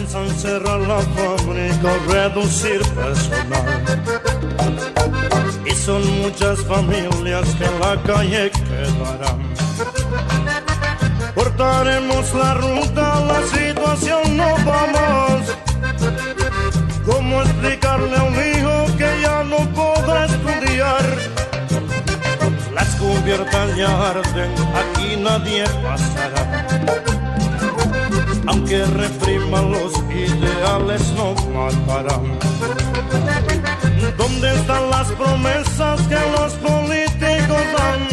piensan cerrar la fábrica o reducir personal. Y son muchas familias que en la calle quedarán. Cortaremos la ruta, la situación no vamos. ¿Cómo explicarle a un hijo que ya no podrá estudiar? Las cubiertas ya arden, aquí nadie pasará. Aunque repriman los ideales, no matarán. ¿Dónde están las promesas que los políticos dan?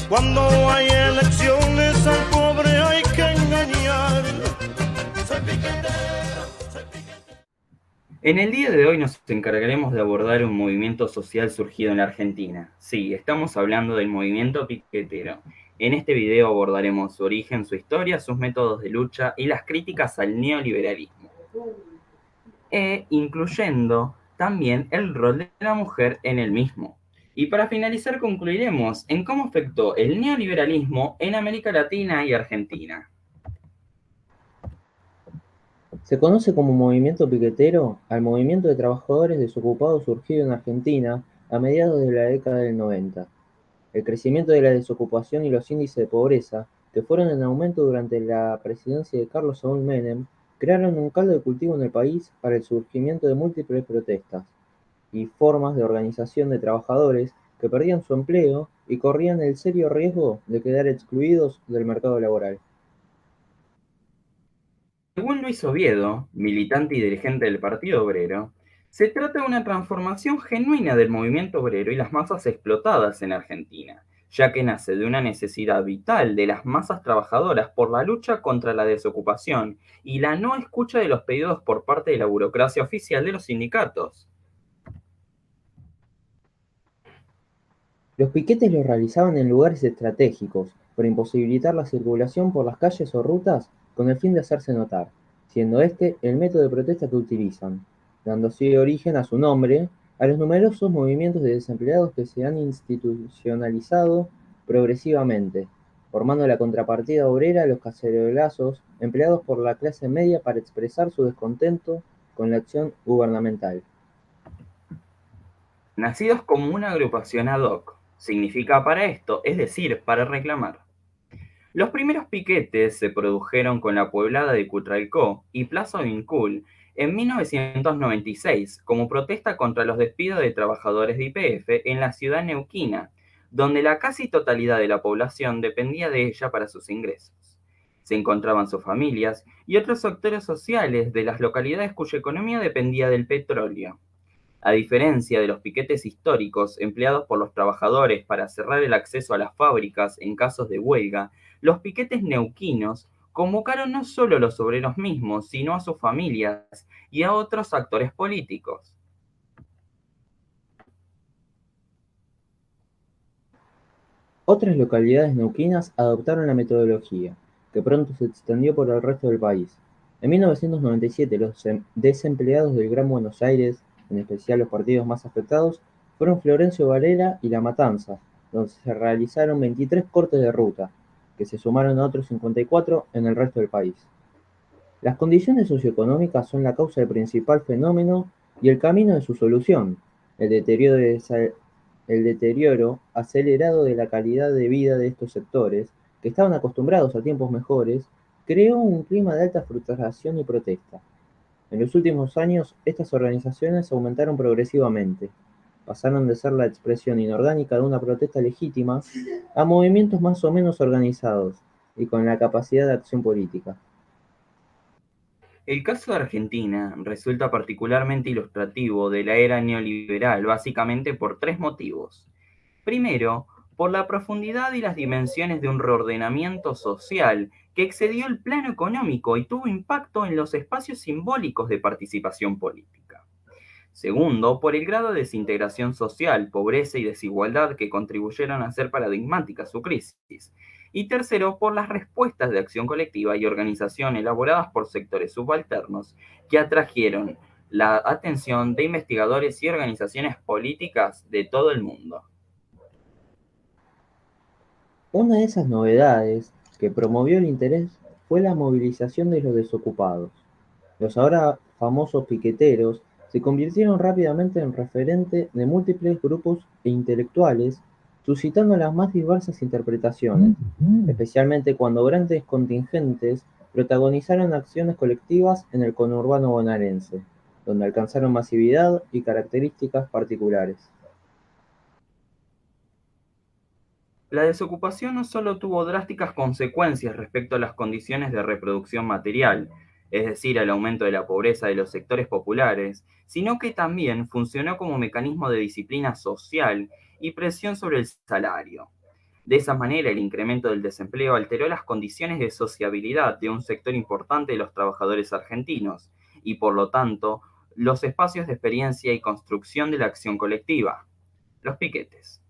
Cuando hay elecciones al pobre hay que engañar. Soy piquetero, soy piquetero. En el día de hoy nos encargaremos de abordar un movimiento social surgido en la Argentina. Sí, estamos hablando del movimiento piquetero. En este video abordaremos su origen, su historia, sus métodos de lucha y las críticas al neoliberalismo, incluyendo también el rol de la mujer en el mismo. Y para finalizar concluiremos en cómo afectó el neoliberalismo en América Latina y Argentina. Se conoce como movimiento piquetero al movimiento de trabajadores desocupados surgido en Argentina a mediados de la década del 90. El crecimiento de la desocupación y los índices de pobreza, que fueron en aumento durante la presidencia de Carlos Saúl Menem, crearon un caldo de cultivo en el país para el surgimiento de múltiples protestas y formas de organización de trabajadores que perdían su empleo y corrían el serio riesgo de quedar excluidos del mercado laboral. Según Luis Oviedo, militante y dirigente del Partido Obrero, se trata de una transformación genuina del movimiento obrero y las masas explotadas en Argentina, ya que nace de una necesidad vital de las masas trabajadoras por la lucha contra la desocupación y la no escucha de los pedidos por parte de la burocracia oficial de los sindicatos. Los piquetes los realizaban en lugares estratégicos para imposibilitar la circulación por las calles o rutas con el fin de hacerse notar, siendo este el método de protesta que utilizan, dando así origen a su nombre, a los numerosos movimientos de desempleados que se han institucionalizado progresivamente, formando la contrapartida obrera a los cacerolazos empleados por la clase media para expresar su descontento con la acción gubernamental. Nacidos como una agrupación ad hoc, significa para esto, es decir, para reclamar. Los primeros piquetes se produjeron con la Pueblada de Cutralcó y Plaza Vincul en 1996 como protesta contra los despidos de trabajadores de YPF en la ciudad neuquina, donde la casi totalidad de la población dependía de ella para sus ingresos. Se encontraban sus familias y otros actores sociales de las localidades cuya economía dependía del petróleo. A diferencia de los piquetes históricos empleados por los trabajadores para cerrar el acceso a las fábricas en casos de huelga, los piquetes neuquinos convocaron no solo a los obreros mismos, sino a sus familias y a otros actores políticos. Otras localidades neuquinas adoptaron la metodología, que pronto se extendió por el resto del país. En 1997, los desempleados del Gran Buenos Aires, en especial los partidos más afectados, fueron Florencio Varela y La Matanza, donde se realizaron 23 cortes de ruta, que se sumaron a otros 54 en el resto del país. Las condiciones socioeconómicas son la causa del principal fenómeno y el camino de su solución, el deterioro acelerado de la calidad de vida de estos sectores, que estaban acostumbrados a tiempos mejores, creó un clima de alta frustración y protesta. En los últimos años, estas organizaciones aumentaron progresivamente, pasaron de ser la expresión inorgánica de una protesta legítima a movimientos más o menos organizados y con la capacidad de acción política. El caso de Argentina resulta particularmente ilustrativo de la era neoliberal, básicamente por tres motivos. Primero, por la profundidad y las dimensiones de un reordenamiento social que excedió el plano económico y tuvo impacto en los espacios simbólicos de participación política. Segundo, por el grado de desintegración social, pobreza y desigualdad que contribuyeron a hacer paradigmática su crisis. Y tercero, por las respuestas de acción colectiva y organización elaboradas por sectores subalternos que atrajeron la atención de investigadores y organizaciones políticas de todo el mundo. Una de esas novedades que promovió el interés fue la movilización de los desocupados. Los ahora famosos piqueteros se convirtieron rápidamente en referente de múltiples grupos e intelectuales, suscitando las más diversas interpretaciones, especialmente cuando grandes contingentes protagonizaron acciones colectivas en el conurbano bonaerense, donde alcanzaron masividad y características particulares. La desocupación no solo tuvo drásticas consecuencias respecto a las condiciones de reproducción material, es decir, al aumento de la pobreza de los sectores populares, sino que también funcionó como mecanismo de disciplina social y presión sobre el salario. De esa manera, el incremento del desempleo alteró las condiciones de sociabilidad de un sector importante de los trabajadores argentinos y, por lo tanto, los espacios de experiencia y construcción de la acción colectiva, los piquetes.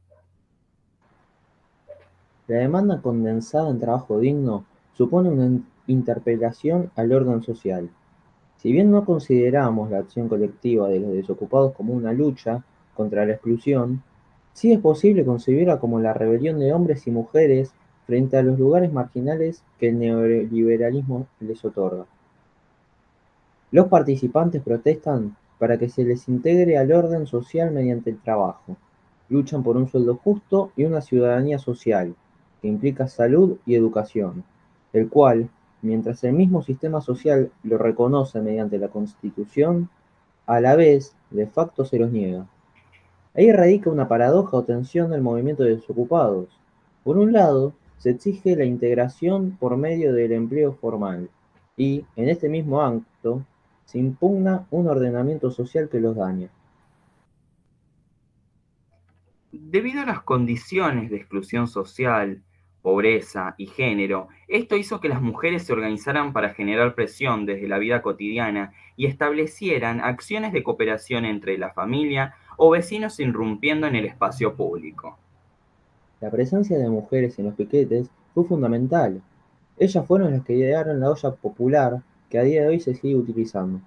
La demanda condensada en trabajo digno supone una interpelación al orden social. Si bien no consideramos la acción colectiva de los desocupados como una lucha contra la exclusión, sí es posible concebirla como la rebelión de hombres y mujeres frente a los lugares marginales que el neoliberalismo les otorga. Los participantes protestan para que se les integre al orden social mediante el trabajo. Luchan por un sueldo justo y una ciudadanía social, que implica salud y educación, el cual, mientras el mismo sistema social lo reconoce mediante la Constitución, a la vez, de facto se los niega. Ahí radica una paradoja o tensión del movimiento de desocupados. Por un lado, se exige la integración por medio del empleo formal y, en este mismo acto, se impugna un ordenamiento social que los daña. Debido a las condiciones de exclusión social, pobreza y género, esto hizo que las mujeres se organizaran para generar presión desde la vida cotidiana y establecieran acciones de cooperación entre la familia o vecinos irrumpiendo en el espacio público. La presencia de mujeres en los piquetes fue fundamental. Ellas fueron las que idearon la olla popular que a día de hoy se sigue utilizando.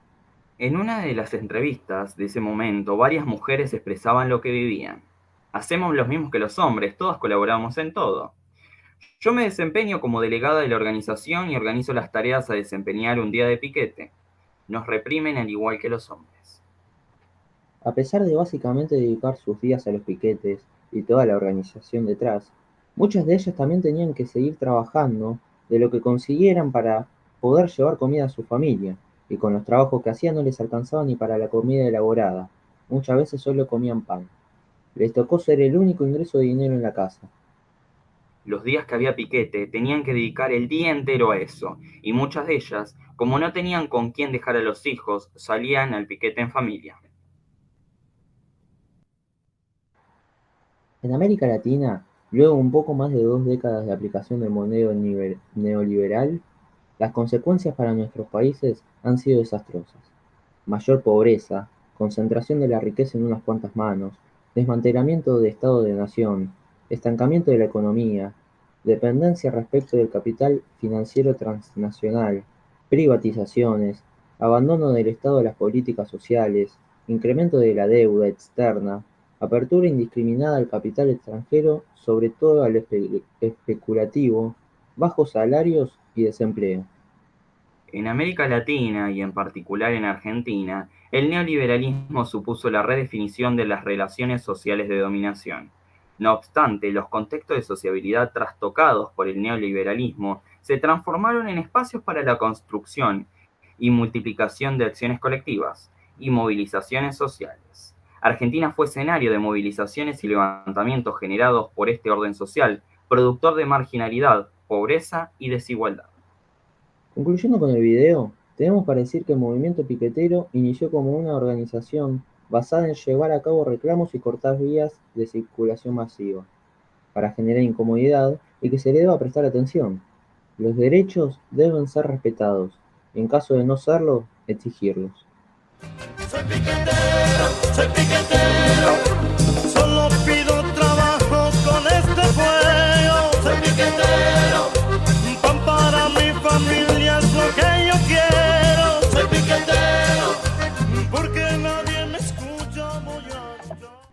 En una de las entrevistas de ese momento, varias mujeres expresaban lo que vivían. Hacemos lo mismo que los hombres, todas colaboramos en todo. Yo me desempeño como delegada de la organización y organizo las tareas a desempeñar un día de piquete. Nos reprimen al igual que los hombres. A pesar de básicamente dedicar sus días a los piquetes y toda la organización detrás, muchas de ellas también tenían que seguir trabajando de lo que consiguieran para poder llevar comida a su familia, y con los trabajos que hacían no les alcanzaba ni para la comida elaborada. Muchas veces solo comían pan. Les tocó ser el único ingreso de dinero en la casa. Los días que había piquete tenían que dedicar el día entero a eso, y muchas de ellas, como no tenían con quién dejar a los hijos, salían al piquete en familia. En América Latina, luego de un poco más de 2 décadas de aplicación del modelo neoliberal, las consecuencias para nuestros países han sido desastrosas. Mayor pobreza, concentración de la riqueza en unas cuantas manos, desmantelamiento de Estado de Nación, estancamiento de la economía, dependencia respecto del capital financiero transnacional, privatizaciones, abandono del Estado de las políticas sociales, incremento de la deuda externa, apertura indiscriminada al capital extranjero, sobre todo al especulativo, bajos salarios y desempleo. En América Latina, y en particular en Argentina, el neoliberalismo supuso la redefinición de las relaciones sociales de dominación. No obstante, los contextos de sociabilidad trastocados por el neoliberalismo se transformaron en espacios para la construcción y multiplicación de acciones colectivas y movilizaciones sociales. Argentina fue escenario de movilizaciones y levantamientos generados por este orden social, productor de marginalidad, pobreza y desigualdad. Concluyendo con el video, tenemos para decir que el movimiento piquetero inició como una organización basada en llevar a cabo reclamos y cortar vías de circulación masiva, para generar incomodidad y que se le deba prestar atención. Los derechos deben ser respetados, y en caso de no serlo, exigirlos. Soy piquetero,